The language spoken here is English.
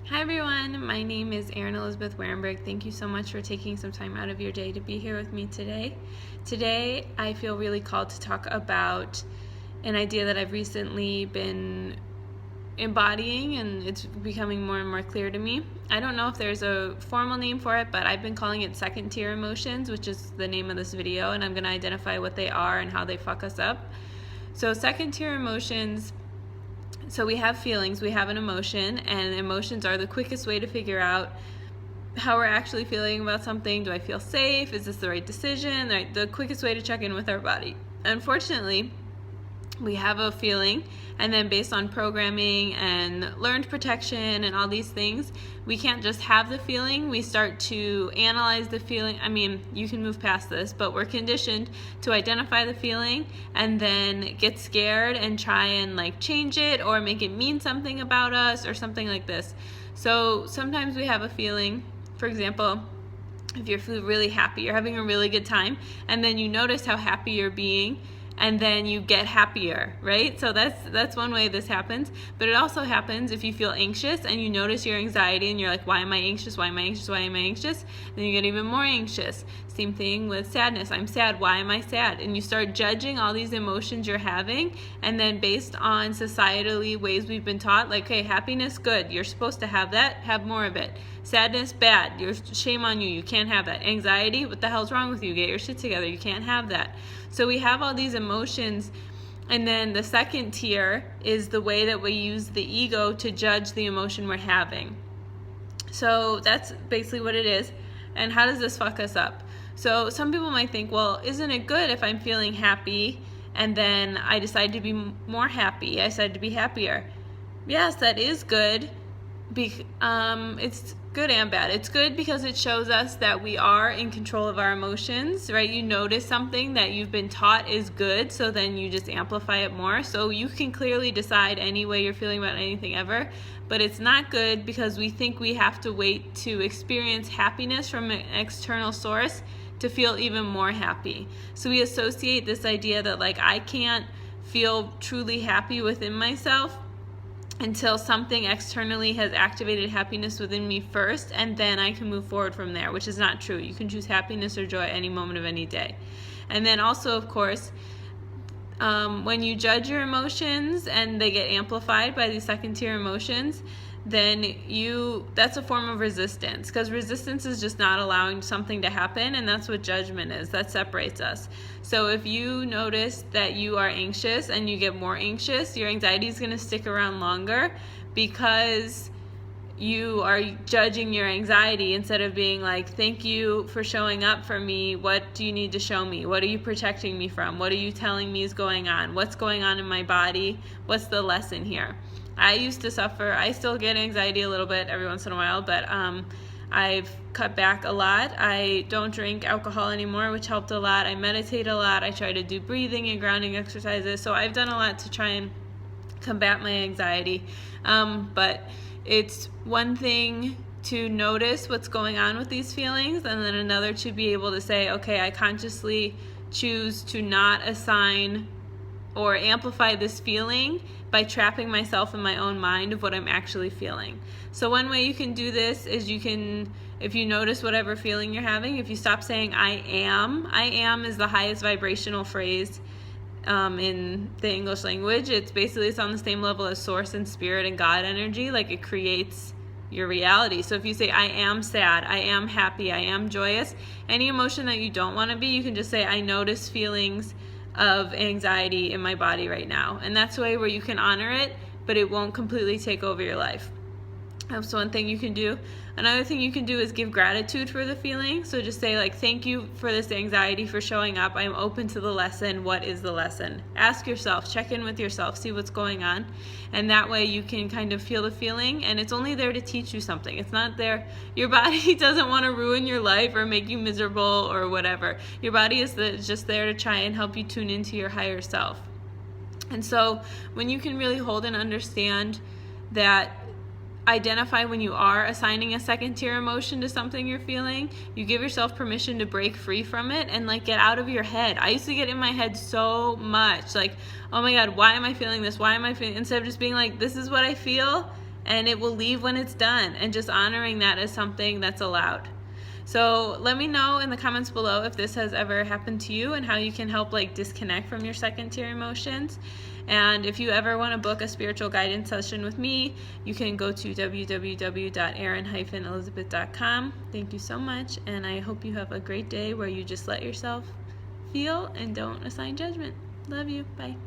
Hi everyone, my name is Erin Elizabeth Warenberg. Thank you so much for taking some time out of your day to be here with me today. Today I feel really called to talk about an idea that I've recently been embodying, and it's becoming more and more clear to me. I don't know if there's a formal name for it, but I've been calling it second tier emotions, which is the name of this video, and I'm going to identify what they are and how they fuck us up. So second tier emotions, so we have feelings, we have an emotion, and emotions are the quickest way to figure out how we're actually feeling about something. Do I feel safe? Is this the right decision? The quickest way to check in with our body. Unfortunately, we have a feeling, and then based on programming and learned protection and all these things, we can't just have the feeling. We start to analyze the feeling. I mean, you can move past this, but we're conditioned to identify the feeling and then get scared and try and change it or make it mean something about us or something like this. So sometimes we have a feeling, for example, if you're really happy, you're having a really good time, and then you notice how happy you're being, and then you get happier, right? So that's one way this happens. But it also happens if you feel anxious and you notice your anxiety and you're like, why am I anxious? Why am I anxious? Why am I anxious? Then you get even more anxious. Same thing with sadness. I'm sad. Why am I sad? And you start judging all these emotions you're having, and then based on societally ways we've been taught, like, hey, happiness, good. You're supposed to have that. Have more of it. Sadness, bad. Shame on you. You can't have that. Anxiety, what the hell's wrong with you? Get your shit together. You can't have that. So we have all these emotions, and then the second tier is the way that we use the ego to judge the emotion we're having. So that's basically what it is. And how does this fuck us up? So some people might think, well, isn't it good if I'm feeling happy and then I decide to be more happy? I decide to be happier. Yes, that is good. It's good and bad. It's good because it shows us that we are in control of our emotions, right? You notice something that you've been taught is good, so then you just amplify it more. So you can clearly decide any way you're feeling about anything ever, but it's not good because we think we have to wait to experience happiness from an external source to feel even more happy. So we associate this idea that I can't feel truly happy within myself until something externally has activated happiness within me first, and then I can move forward from there, which is not true. You can choose happiness or joy at any moment of any day. And then also, of course, when you judge your emotions and they get amplified by these second tier emotions, then that's a form of resistance, because resistance is just not allowing something to happen, and that's what judgment is. That separates us. So if you notice that you are anxious and you get more anxious, your anxiety is going to stick around longer because you are judging your anxiety instead of being like, thank you for showing up for me. What do you need to show me? What are you protecting me from? What are you telling me is going on? What's going on in my body? What's the lesson here? I used to suffer. I still get anxiety a little bit every once in a while, but I've cut back a lot. I don't drink alcohol anymore, which helped a lot. I meditate a lot. I try to do breathing and grounding exercises. So I've done a lot to try and combat my anxiety. But it's one thing to notice what's going on with these feelings, and then another to be able to say, okay, I consciously choose to not assign or amplify this feeling by trapping myself in my own mind of what I'm actually feeling. So one way you can do this is if you notice whatever feeling you're having, if you stop saying I am is the highest vibrational phrase in the English language. It's on the same level as source and spirit and God energy. It creates your reality. So if you say I am sad, I am happy, I am joyous, any emotion that you don't want to be, you can just say I notice feelings of anxiety in my body right now. And that's a way where you can honor it, but it won't completely take over your life. That's one thing you can do. Another thing you can do is give gratitude for the feeling. So just say thank you for this anxiety, for showing up. I'm open to the lesson. What is the lesson? Ask yourself, check in with yourself, see what's going on. And that way you can kind of feel the feeling, and it's only there to teach you something. It's not there. Your body doesn't want to ruin your life or make you miserable or whatever. Your body is just there to try and help you tune into your higher self. And so when you can really hold and understand that, identify when you are assigning a second tier emotion to something you're feeling, you give yourself permission to break free from it and get out of your head. I used to get in my head so much, oh my God, why am I feeling this? Why am I feeling, instead of just being this is what I feel, and it will leave when it's done, and just honoring that as something that's allowed. So let me know in the comments below if this has ever happened to you and how you can help like disconnect from your second tier emotions. And if you ever want to book a spiritual guidance session with me, you can go to www.erin-elizabeth.com. Thank you so much, and I hope you have a great day where you just let yourself feel and don't assign judgment. Love you. Bye.